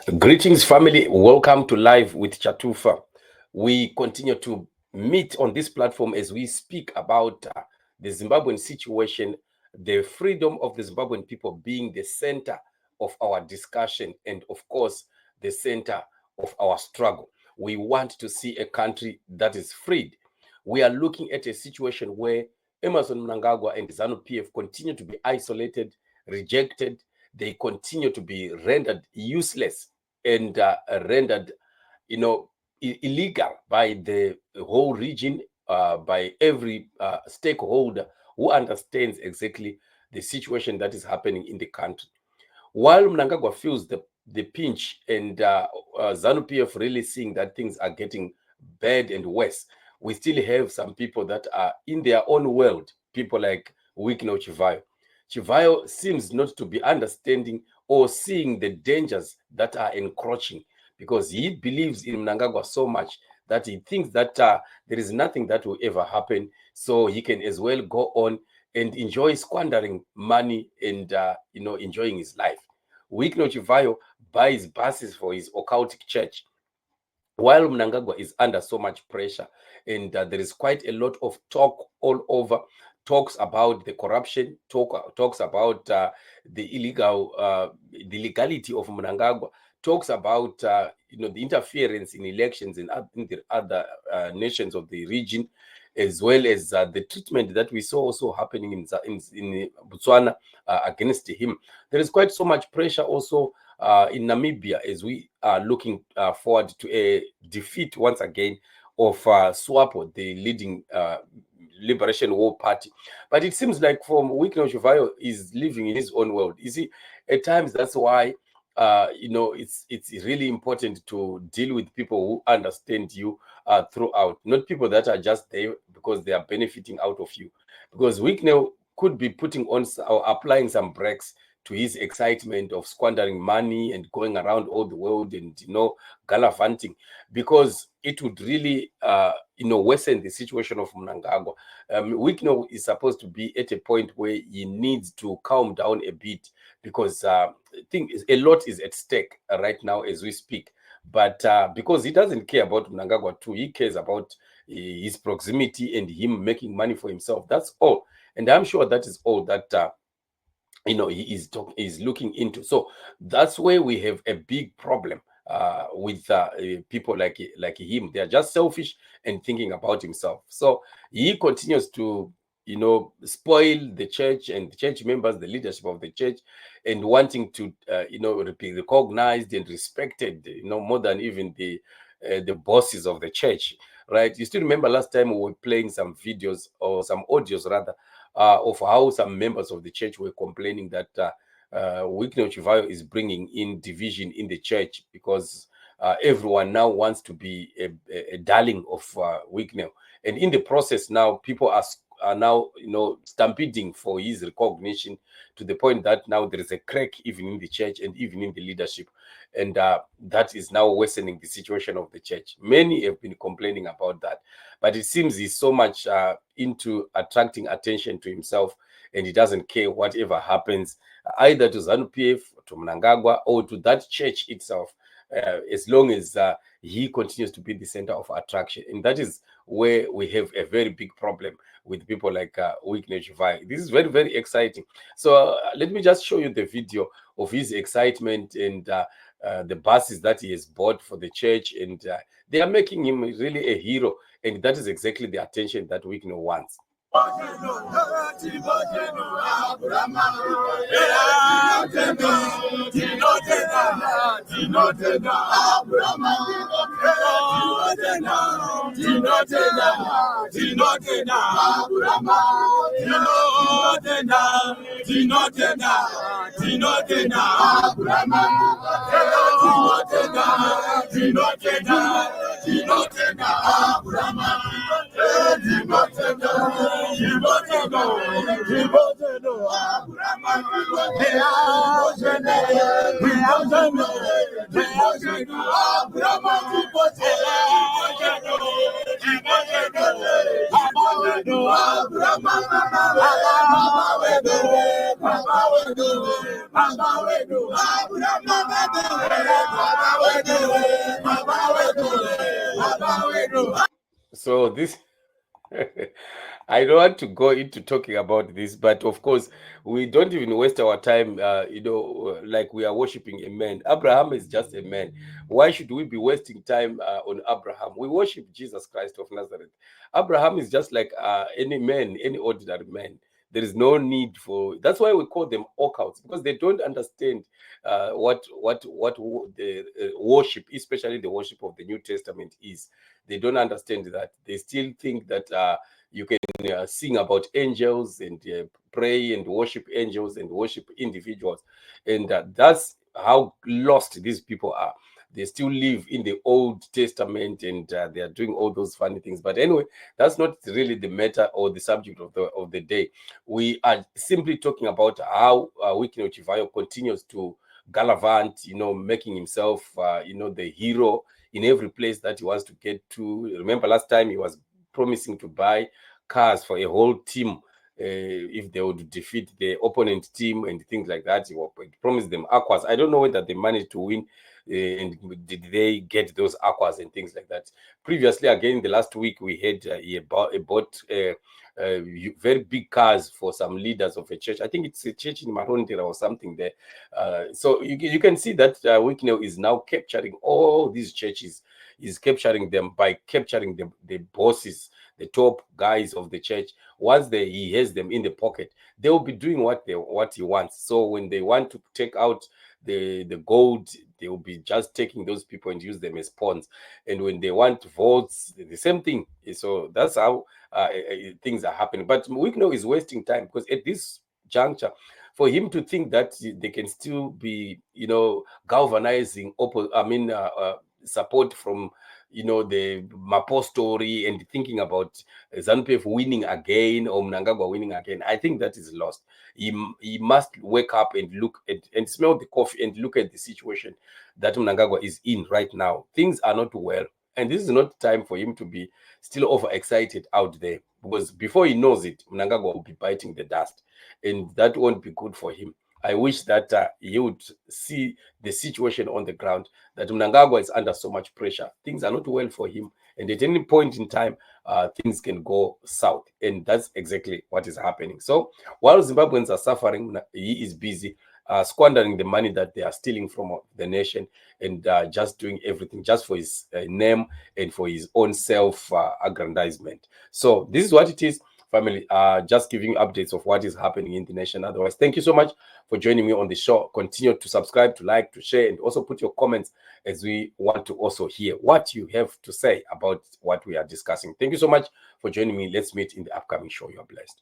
Greetings, family. Welcome to Live with Chatufa. We continue to meet on this platform as we speak about the Zimbabwean situation, the freedom of the Zimbabwean people being the center of our discussion, and of course, the center of our struggle. We want to see a country that is freed. We are looking at a situation where Emerson Mnangagwa and ZANU-PF continue to be isolated, rejected. They continue to be rendered useless and rendered, illegal by the whole region, by every stakeholder who understands exactly the situation that is happening in the country. While Mnangagwa feels the pinch and ZANU-PF really seeing that things are getting bad and worse, we still have some people that are in their own world, people like Wicknell Chivayo. Chivayo seems not to be understanding or seeing the dangers that are encroaching, because he believes in Mnangagwa so much that he thinks that there is nothing that will ever happen, so he can as well go on and enjoy squandering money and enjoying his life. Wicknell Chivayo buys buses for his Occultic church, while Mnangagwa is under so much pressure, and there is quite a lot of talk all over. Talks about the corruption, talks about the legality of Mnangagwa, talks about the interference in elections in the other nations of the region, as well as the treatment that we saw also happening in Botswana against him. There is quite so much pressure also in Namibia, as we are looking forward to a defeat once again of SWAPO, the leading Liberation War Party. But it seems like from Wicknell Chivayo is living in his own world. You see, at times that's why it's really important to deal with people who understand you throughout, not people that are just there because they are benefiting out of you. Because Wicknell could be putting on or applying some brakes to his excitement of squandering money and going around all the world and gallivanting, because it would really worsen the situation of Mnangagwa. Wicknell is supposed to be at a point where he needs to calm down a bit, because I think a lot is at stake right now as we speak. But because he doesn't care about Mnangagwa too, he cares about his proximity and him making money for himself. That's all. And I'm sure that is all that he is looking into. So that's where we have a big problem with people like him. They are just selfish and thinking about himself. So he continues to spoil the church and the church members, the leadership of the church, and wanting to be recognized and respected, more than even the bosses of the church, right? You still remember last time we were playing some videos, or some audios rather, of how some members of the church were complaining that Wicknell Chivayo is bringing in division in the church, because everyone now wants to be a darling of Wicknell, and in the process now people are now stampeding for his recognition, to the point that now there is a crack even in the church and even in the leadership, and that is now worsening the situation of the church. Many have been complaining about that, but it seems he's so much into attracting attention to himself, and he doesn't care whatever happens, either to ZANU-PF, to Mnangagwa, or to that church itself, as long as he continues to be the center of attraction. And that is where we have a very big problem with people like Wicknell Chivayo. This is very, very exciting. So let me just show you the video of his excitement and the buses that he has bought for the church, and they are making him really a hero, and that is exactly the attention that Wicknell wants. So this I don't want to go into talking about this, but of course, we don't even waste our time, like we are worshiping a man. Abraham is just a man. Why should we be wasting time on Abraham? We worship Jesus Christ of Nazareth. Abraham is just like any man, any ordinary man. There is no need for. That's why we call them occults, because they don't understand what the worship, especially the worship of the New Testament, is. They don't understand that. They still think that you can sing about angels and pray and worship angels and worship individuals, and that's how lost these people are. They still live in the Old Testament, and they are doing all those funny things. But anyway, that's not really the matter or the subject of the day. We are simply talking about how Wicknell Chivayo continues to gallivant, making himself, the hero in every place that he wants to get to. Remember last time he was promising to buy cars for a whole team if they would defeat the opponent team and things like that. He promised them aquas. I don't know whether they managed to win and did they get those aquas and things like that. Previously, again, the last week we had he bought very big cars for some leaders of a church. I think it's a church in Marondera or something there. So you can see that Wicknell is now capturing all these churches. Is capturing them by capturing the bosses, the top guys of the church. Once he has them in the pocket, they will be doing what he wants. So when they want to take out the gold, they will be just taking those people and use them as pawns. And when they want votes, the same thing. So that's how things are happening. But Wicknell is wasting time, because at this juncture, for him to think that they can still be, galvanizing support from the Mapo story and thinking about ZANU-PF winning again or Mnangagwa winning again, I think that is lost. He must wake up and look at and smell the coffee and look at the situation that Mnangagwa is in right now. Things are not well, and this is not time for him to be still overexcited out there, because before he knows it, Mnangagwa will be biting the dust, and that won't be good for him. I wish that he would see the situation on the ground, that Mnangagwa is under so much pressure. Things are not well for him. And at any point in time, things can go south. And that's exactly what is happening. So while Zimbabweans are suffering, he is busy squandering the money that they are stealing from the nation, and just doing everything just for his name and for his own self-aggrandizement. So this is what it is. Family, just giving you updates of what is happening in the nation. Otherwise, thank you so much for joining me on the show. Continue to subscribe, to like, to share, and also put your comments, as we want to also hear what you have to say about what we are discussing. Thank you so much for joining me. Let's meet in the upcoming show. You're blessed.